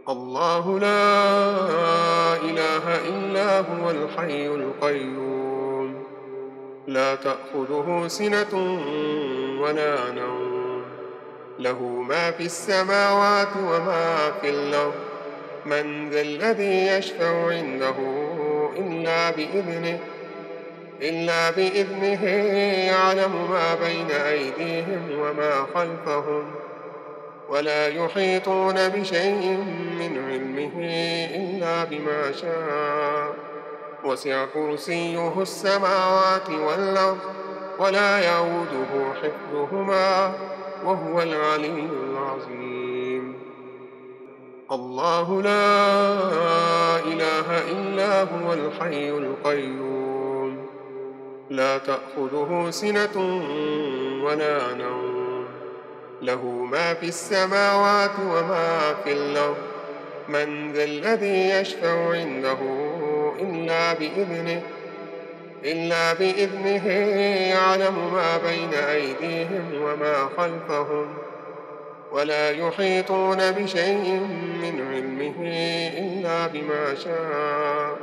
الله لا إله إلا هو الحي القيوم لا تأخذه سنة ولا نوم له ما في السماوات وما في الأرض من ذا الذي يشفع عنده إلا بإذنه يعلم ما بين أيديهم وما خلفهم ولا يحيطون بشيء من علمه إلا بما شاء وسع كرسيه السماوات والأرض ولا يئوده حفظهما وهو العلي العظيم الله لا إله إلا هو الحي القيوم لا تأخذه سنة ولا نوم له ما في السماوات وما في الأرض من ذا الذي يشفع عنده إلا بإذنه يعلم ما بين أيديهم وما خلفهم ولا يحيطون بشيء من علمه إلا بما شاء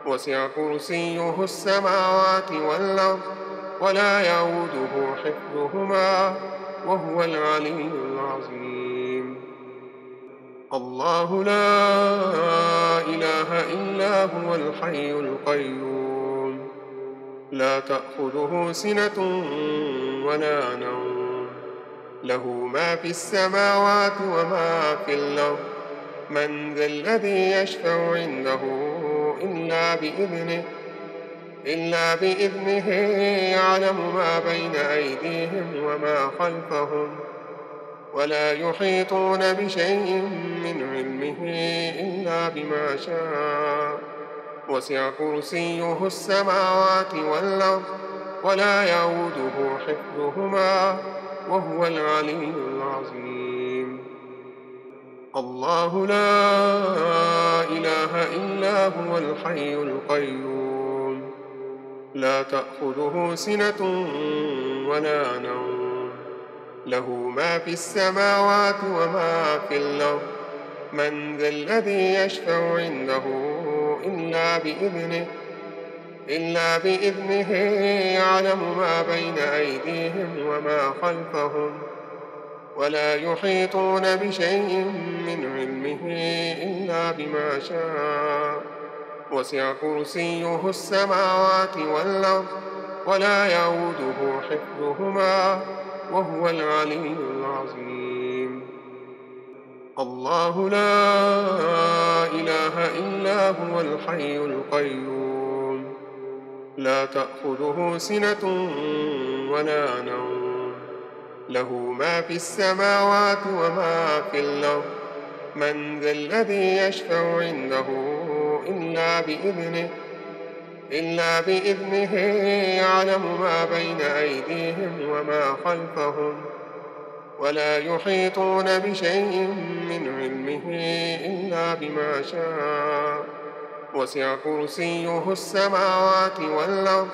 وسع كرسيه السماوات والأرض ولا يئوده حفظهما وهو العلي العظيم الله لا إله إلا هو الحي القيوم لا تأخذه سنة ولا نوم له ما في السماوات وما في الأرض من ذا الذي يشفع عنده إلا بإذنه يعلم ما بين أيديهم وما خلفهم ولا يحيطون بشيء من علمه إلا بما شاء وسع كرسيه السماوات والأرض ولا يئوده حفظهما وهو العلي العظيم الله لا إله إلا هو الحي القيوم لا تأخذه سنة ولا نوم له ما في السماوات وما في الأرض من ذا الذي يشفع عنده إلا بإذنه يعلم ما بين أيديهم وما خلفهم ولا يحيطون بشيء من علمه إلا بما شاء وسع كرسيه السماوات والأرض ولا يئوده حفظهما وهو العلي العظيم الله لا إله إلا هو الحي القيوم لا تأخذه سنة ولا نوم له ما في السماوات وما في الأرض من ذا الذي يشفع عنده إلا بإذنه يعلم ما بين أيديهم وما خلفهم ولا يحيطون بشيء من علمه إلا بما شاء وسع كرسيه السماوات والأرض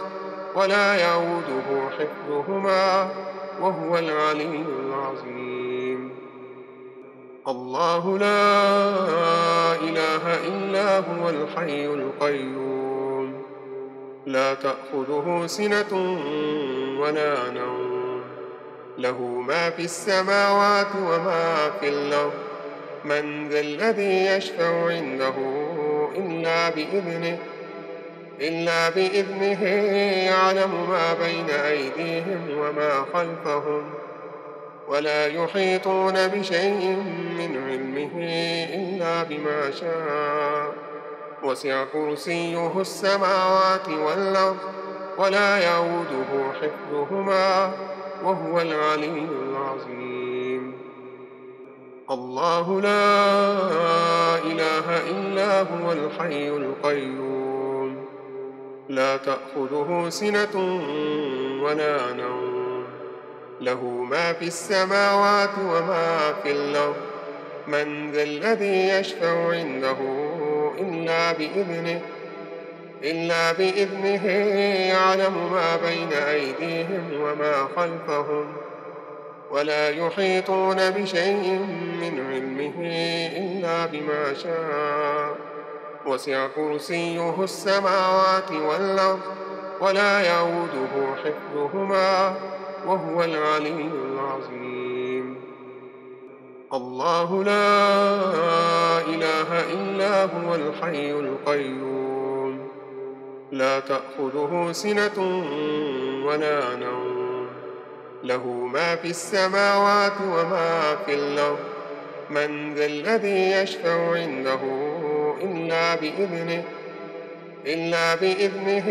ولا يئوده حفظهما وهو العلي العظيم الله لا إله إلا هو الحي القيوم لا تأخذه سنة ولا نوم له ما في السماوات وما في الأرض من ذا الذي يشفع عنده إلا بإذنه يعلم ما بين أيديهم وما خلفهم ولا يحيطون بشيء من علمه إلا بما شاء وسع كرسيه السماوات والأرض ولا يئوده حفظهما وهو العلي العظيم الله لا إله إلا هو الحي القيوم لا تأخذه سنة ولا نوم له ما في السماوات وما في الأرض من ذا الذي يشفع عنده إلا بإذنه يعلم ما بين أيديهم وما خلفهم ولا يحيطون بشيء من علمه إلا بما شاء. وسع كرسيه السماوات والأرض ولا يئوده حفظهما وهو العلي العظيم. الله لا إله إلا هو الحي القيوم لا تأخذه سنة ولا نوم له ما في السماوات وما في الأرض من ذا الذي يشفع عنده إلا بإذنه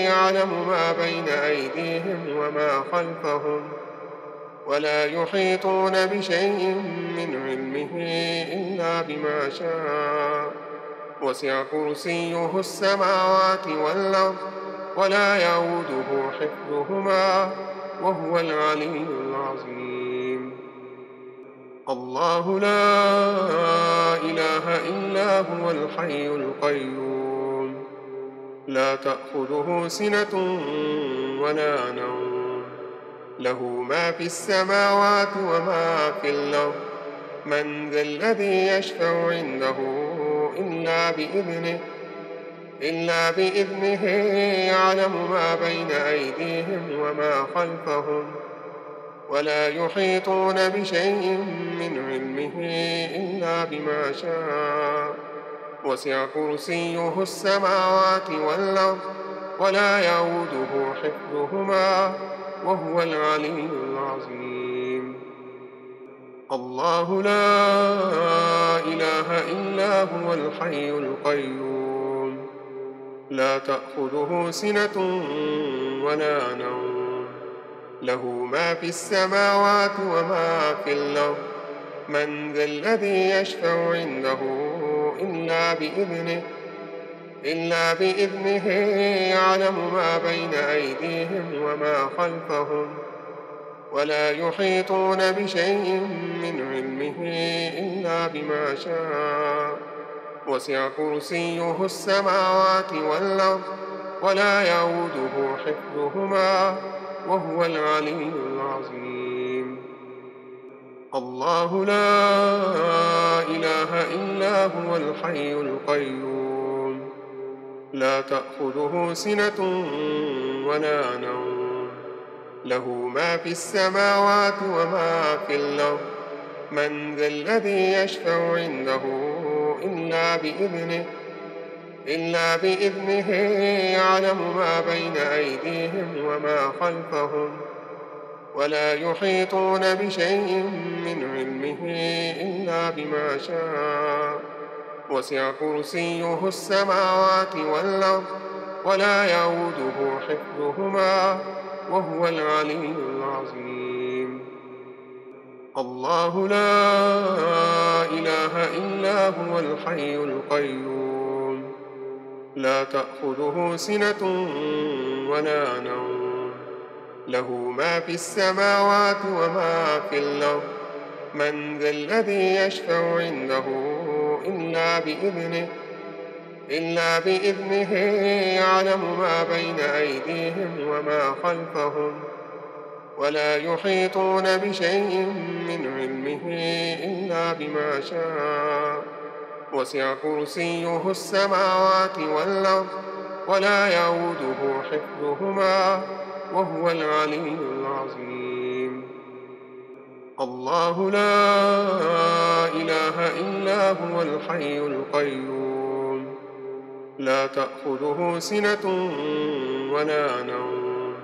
يعلم ما بين أيديهم وما خلفهم ولا يحيطون بشيء من علمه إلا بما شاء. وسع كرسيه السماوات والأرض ولا يئوده حفظهما وهو العلي العظيم. الله لا إله إلا هو الحي القيوم لا تأخذه سنة ولا نوم له ما في السماوات وما في الأرض من ذا الذي يشفع عنده إلا بإذنه يعلم ما بين أيديهم وما خلفهم ولا يحيطون بشيء من علمه إلا بما شاء. وسع كرسيه السماوات والأرض ولا يئوده حفظهما وهو العلي العظيم. الله لا إله إلا هو الحي القيوم لا تأخذه سنة ولا نوم له ما في السماوات وما في الأرض من ذا الذي يشفع عنده إلا بإذنه يعلم ما بين أيديهم وما خلفهم ولا يحيطون بشيء من علمه إلا بما شاء. وسع كرسيه السماوات والأرض ولا يئوده حفظهما وهو العلي العظيم. الله لا إله إلا هو الحي القيوم لا تأخذه سنة ولا نوم له ما في السماوات وما في الأرض من ذا الذي يشفع عنده إلا بإذنه يعلم ما بين أيديهم وما خلفهم ولا يحيطون بشيء من علمه إلا بما شاء. وسع كرسيه السماوات والأرض ولا يئوده حفظهما وهو العلي العظيم. الله لا إله إلا هو الحي القيوم لا تأخذه سنة ولا نوم له ما في السماوات وما في الأرض من ذا الذي يشفع عنده إلا بإذنه يعلم ما بين أيديهم وما خلفهم ولا يحيطون بشيء من علمه إلا بما شاء. وسع كرسيه السماوات والأرض ولا يئوده حفظهما وهو العلي العظيم. الله لا إله إلا هو الحي القيوم لا تأخذه سنة ولا نوم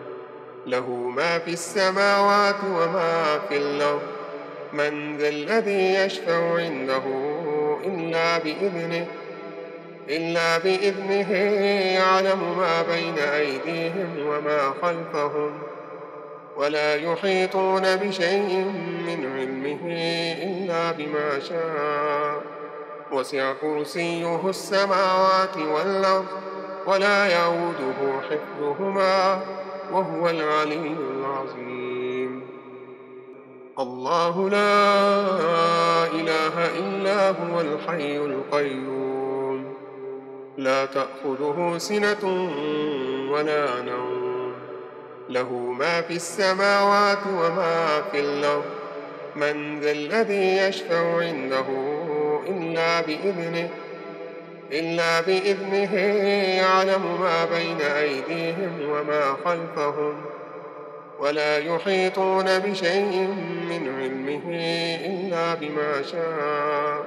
له ما في السماوات وما في الأرض من ذا الذي يشفع عنده إلا بإذنه يعلم ما بين أيديهم وما خلفهم ولا يحيطون بشيء من علمه إلا بما شاء. وسع كرسيه السماوات والأرض ولا يئوده حفظهما وهو العلي العظيم. الله لا إله إلا هو الحي القيوم لا تأخذه سنة ولا نوم له ما في السماوات وما في الأرض من ذا الذي يشفع عنده إلا بإذنه يعلم ما بين أيديهم وما خلفهم ولا يحيطون بشيء من علمه إلا بما شاء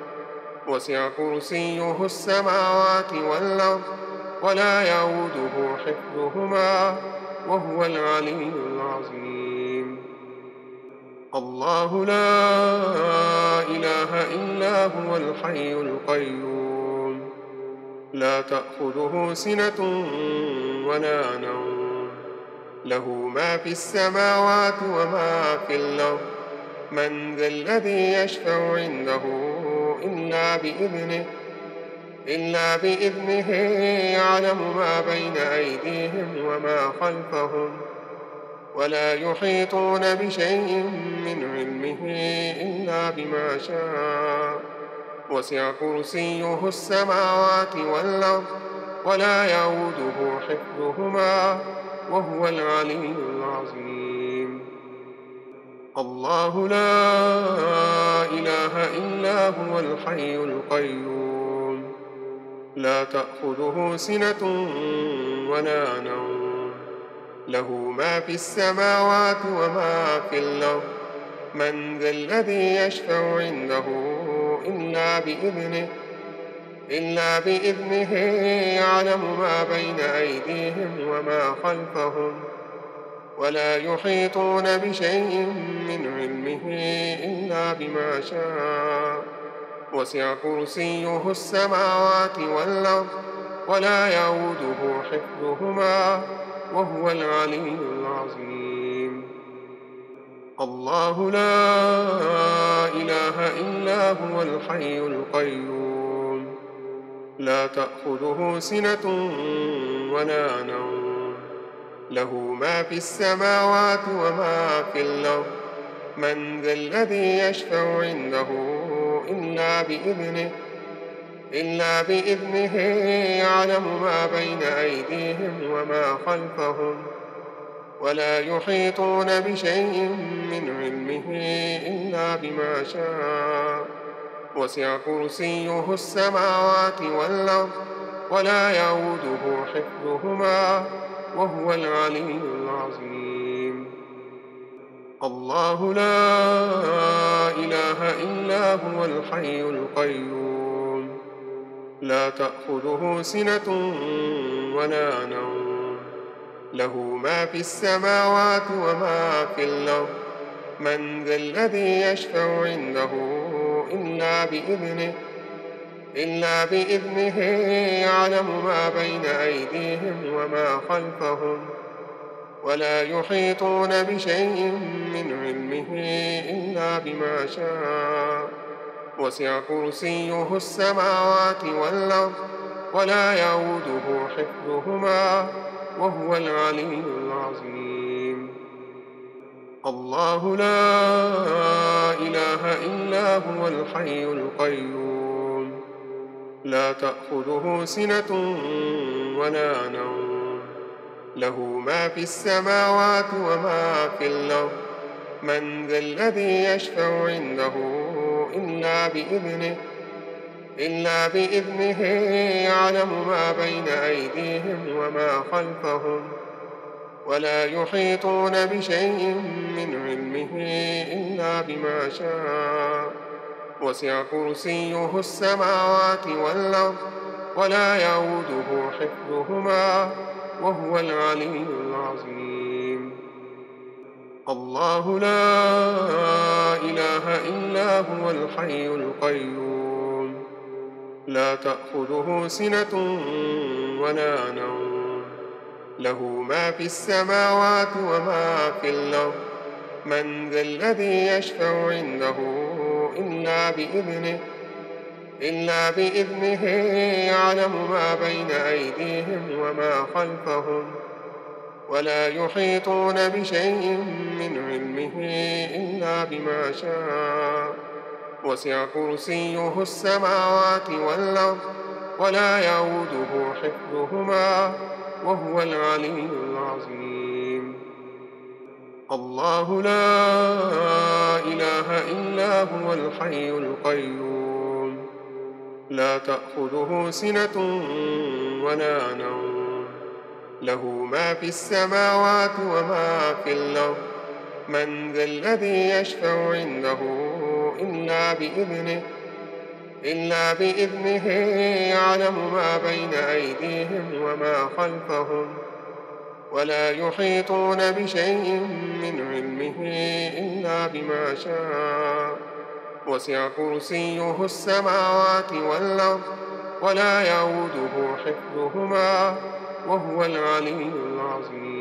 وسع كرسيه السماوات والأرض ولا يئوده حفظهما وهو العلي العظيم. الله لا إله إلا هو الحي القيوم لا تأخذه سنة ولا نوم له ما في السماوات وما في الأرض من ذا الذي يشفع عنده إلا بإذنه يعلم ما بين أيديهم وما خلفهم ولا يحيطون بشيء من علمه إلا بما شاء وسع كرسيه السماوات والأرض ولا يئوده حفظهما وهو العلي العظيم. الله لا إله إلا هو الحي القيوم لا تأخذه سنة ولا نوم له ما في السماوات وما في الأرض من ذا الذي يشفع عنده إلا بإذنه يعلم ما بين أيديهم وما خلفهم ولا يحيطون بشيء من علمه إلا بما شاء وسع كرسيه السماوات والأرض ولا يئوده حفظهما وهو العلي العظيم. الله لا إله إلا هو الحي القيوم لا تأخذه سنة ولا نوم له ما في السماوات وما في الأرض من ذا الذي يشفع عنده إلا بإذنه يعلم ما بين أيديهم وما خلفهم ولا يحيطون بشيء من علمه إلا بما شاء وسع كرسيه السماوات والأرض ولا يئوده حفظهما وهو العلي العظيم. الله لا إله إلا هو الحي القيوم لا تأخذه سنة ولا نوم له ما في السماوات وما في الأرض من ذا الذي يشفع عنده إلا بإذنه يعلم ما بين أيديهم وما خلفهم ولا يحيطون بشيء من علمه إلا بما شاء وسع كرسيه السماوات والأرض ولا يئوده حفظهما وهو العلي العظيم. الله لا إله إلا هو الحي القيوم لا تأخذه سنة ولا نوم له ما في السماوات وما في الأرض من ذا الذي يشفع عنده إلا بإذنه يعلم ما بين أيديهم وما خلفهم ولا يحيطون بشيء من علمه إلا بما شاء وسع كرسيه السماوات والأرض ولا يئوده حفظهما وهو العلي العظيم. الله لا إله إلا هو الحي القيوم لا تأخذه سنة ولا نوم له ما في السماوات وما في الأرض من ذا الذي يشفع عنده إلا بإذنه يعلم ما بين أيديهم وما خلفهم ولا يحيطون بشيء من علمه إلا بما شاء وسع كرسيه السماوات والأرض ولا يئوده حفظهما وهو العلي العظيم. الله لا إله إلا هو الحي القيوم لا تأخذه سنة ولا نوم له ما في السماوات وما في الأرض من ذا الذي يشفع عنده إلا بإذنه يعلم ما بين أيديهم وما خلفهم ولا يحيطون بشيء من علمه إلا بما شاء وسع كرسيه السماوات والأرض ولا يئوده حفظهما وهو العلي العظيم